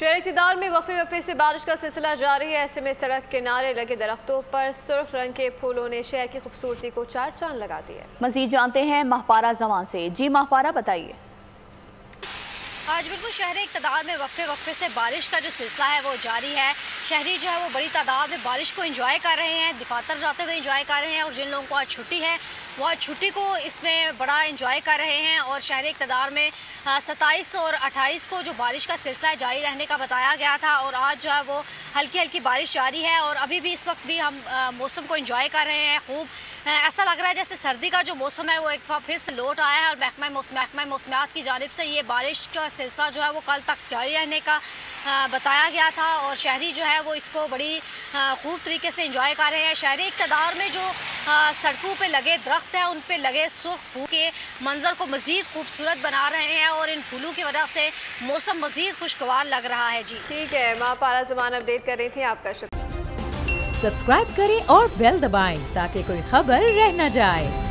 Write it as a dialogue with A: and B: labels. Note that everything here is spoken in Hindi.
A: शहर इक़्तिदार में वफ़े से बारिश का सिलसिला जारी है। ऐसे में सड़क किनारे लगे दरख्तों पर सुर्ख रंग के फूलों ने शहर की खूबसूरती को चार चांद लगा दिया।
B: मज़ीद जानते हैं महपारा जवान से। जी महपारा, बताइए।
C: आज बिल्कुल शहर इक़्तिदार में वक्फे से बारिश का जो सिलसिला है वो जारी है। शहरी जो है वो बड़ी तादाद में बारिश को एंजॉय कर रहे हैं, दफातर जाते हुए एंजॉय कर रहे हैं, और जिन लोगों को आज छुट्टी है वो आज छुट्टी को इसमें बड़ा एंजॉय कर रहे हैं। और शहर इक़्तिदार में 27 और 28 को जो बारिश का सिलसिला जारी रहने का बताया गया था, और आज जो है वो हल्की हल्की बारिश जारी है। और अभी भी इस वक्त भी हम मौसम को एंजॉय कर रहे हैं खूब। ऐसा लग रहा है जैसे सर्दी का जो मौसम है वो एक बार फिर से लौट आया है, और महकमा मौसमियात की जानिब से ये बारिश का सिलसिला जो है वो कल तक जारी रहने का बताया गया था, और शहरी जो है वो इसको बड़ी खूब तरीके से एंजॉय कर रहे हैं। शहरी इक़्तिदार में जो सड़कों पे लगे दरख्त हैं उन पे लगे सुर्ख फूल के मंजर को मज़ीद खूबसूरत बना रहे हैं, और इन फूलों की वजह से मौसम मज़ीद खुशगवार लग रहा है। जी
A: ठीक है, महपारा ज़बान अपडेट कर रही थी, आपका शुक्रिया।
D: सब्सक्राइब करें और बेल दबाएं ताकि कोई खबर रह न जाए।